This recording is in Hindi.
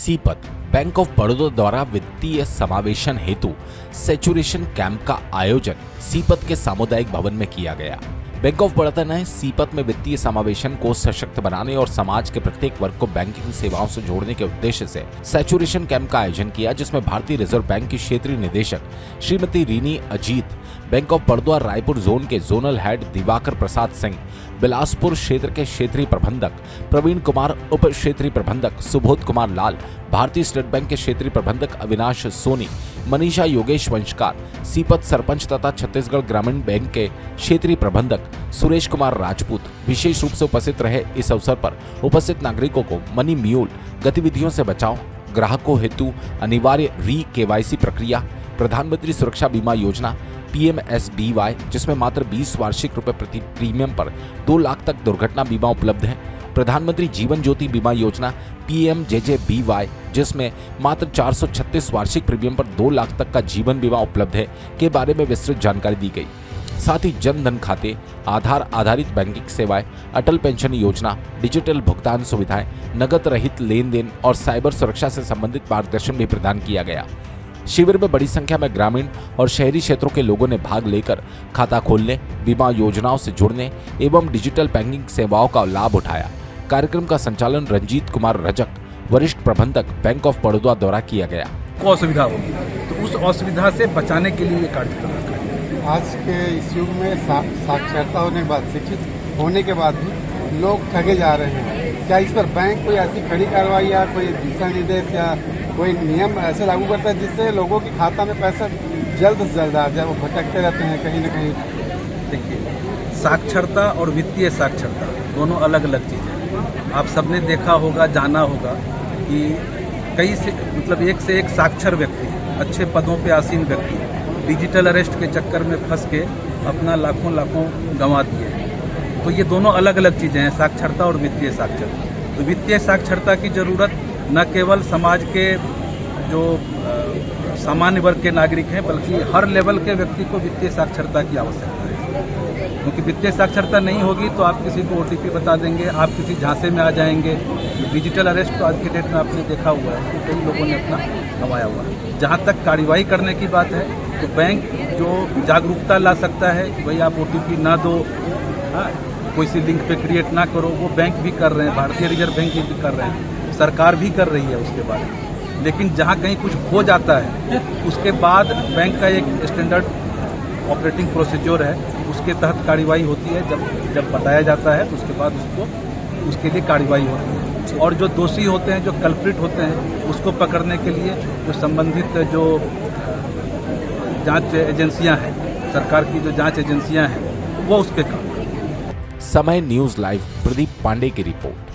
सीपत बैंक ऑफ बड़ौदा द्वारा वित्तीय समावेशन हेतु सैचुरेशन कैंप का आयोजन सीपत के सामुदायिक भवन में किया गया। बैंक ऑफ बड़ौदा ने सीपत में वित्तीय समावेशन को सशक्त बनाने और समाज के प्रत्येक वर्ग को बैंकिंग सेवाओं से जोड़ने के उद्देश्य से सैचुरेशन कैंप का आयोजन किया, जिसमें भारतीय रिजर्व बैंक की क्षेत्रीय निदेशक Shrimati René Ajit, bank of Baroda Raipur zone के जोनल हेड दिवाकर प्रसाद सिंह, बिलासपुर क्षेत्र के क्षेत्रीय प्रबंधक प्रवीण कुमार, उप क्षेत्रीय प्रबंधक सुबोध कुमार लाल, भारतीय स्टेट बैंक के क्षेत्रीय प्रबंधक अविनाश सोनी, मनीषा योगेश वंशकार, सीपत सरपंच तथा छत्तीसगढ़ ग्रामीण बैंक के क्षेत्रीय प्रबंधक सुरेश कुमार राजपूत विशेष रूप से उपस्थित रहे। इस अवसर पर उपस्थित नागरिकों को मनी म्यूल गतिविधियों से बचाव, ग्राहकों हेतु अनिवार्य KYC प्रक्रिया, प्रधानमंत्री सुरक्षा बीमा योजना PMSBY, जिसमें मात्र 20 वार्षिक रुपए प्रति प्रीमियम पर 2 लाख तक दुर्घटना बीमा उपलब्ध है, प्रधानमंत्री जीवन ज्योति बीमा योजना PMJJBY, जिसमें मात्र 436 वार्षिक प्रीमियम पर 2 लाख तक का जीवन बीमा उपलब्ध है, के बारे में विस्तृत जानकारी दी गई। साथ ही जन धन खाते, आधार आधारित बैंकिंग सेवाएं, अटल पेंशन योजना, डिजिटल भुगतान सुविधाएं, नकद रहित लेन देन और साइबर सुरक्षा से संबंधित मार्गदर्शन भी प्रदान किया गया। शिविर में बड़ी संख्या में ग्रामीण और शहरी क्षेत्रों के लोगों ने भाग लेकर खाता खोलने, बीमा योजनाओं से जुड़ने एवं डिजिटल बैंकिंग सेवाओं का लाभ उठाया। कार्यक्रम का संचालन रंजीत कुमार रजक, वरिष्ठ प्रबंधक बैंक ऑफ बड़ौदा द्वारा किया गया। असुविधा होगी तो उस असुविधा से बचाने के लिए ये कार्यक्रम आज के इस युग में साक्षरता होने के बाद, शिक्षित होने के बाद भी लोग ठगे जा रहे हैं। क्या इस पर बैंक कोई ऐसी खड़ी कार्रवाई या कोई दिशा निर्देश या कोई नियम ऐसे लागू करता है जिससे लोगों के खाता में पैसा जल्द से जल्द आ जाए, वो भटकते रहते हैं कहीं न कहीं? देखिए, साक्षरता और वित्तीय साक्षरता दोनों अलग अलग चीज़ें हैं। आप सबने देखा होगा, जाना होगा कि कई से एक से एक साक्षर व्यक्ति, अच्छे पदों पे आसीन व्यक्ति डिजिटल अरेस्ट के चक्कर में फंस के अपना लाखों गंवा दिए। तो ये दोनों अलग अलग चीज़ें हैं, साक्षरता और वित्तीय साक्षरता। तो वित्तीय साक्षरता की ज़रूरत न केवल समाज के जो सामान्य वर्ग के नागरिक हैं, बल्कि हर लेवल के व्यक्ति को वित्तीय साक्षरता की आवश्यकता है। क्योंकि वित्तीय साक्षरता नहीं होगी तो आप किसी को OTP बता देंगे, आप किसी झांसे में आ जाएंगे। डिजिटल अरेस्ट तो आज के डेट में आपने देखा हुआ है कि कई लोगों ने अपना गंवाया हुआ है। जहाँ तक कार्रवाई करने की बात है तो बैंक जो जागरूकता ला सकता है कि भाई आप OTP ना दो, कोई सी लिंक पे क्रिएट ना करो, वो बैंक भी कर रहे हैं, भारतीय रिजर्व बैंक भी कर रहे हैं, सरकार भी कर रही है उसके बारे में। लेकिन जहाँ कहीं कुछ हो जाता है उसके बाद बैंक का एक स्टैंडर्ड ऑपरेटिंग प्रोसीजर है, उसके तहत कार्रवाई होती है। जब बताया जाता है तो उसके बाद उसके लिए कार्रवाई होती है। और जो दोषी होते हैं, जो कल्प्रिट होते हैं, उसको पकड़ने के लिए जो संबंधित जो जांच एजेंसियां हैं, सरकार की जो जांच एजेंसियां हैं, वो उस पर काम। समय न्यूज लाइव प्रदीप पांडे की रिपोर्ट।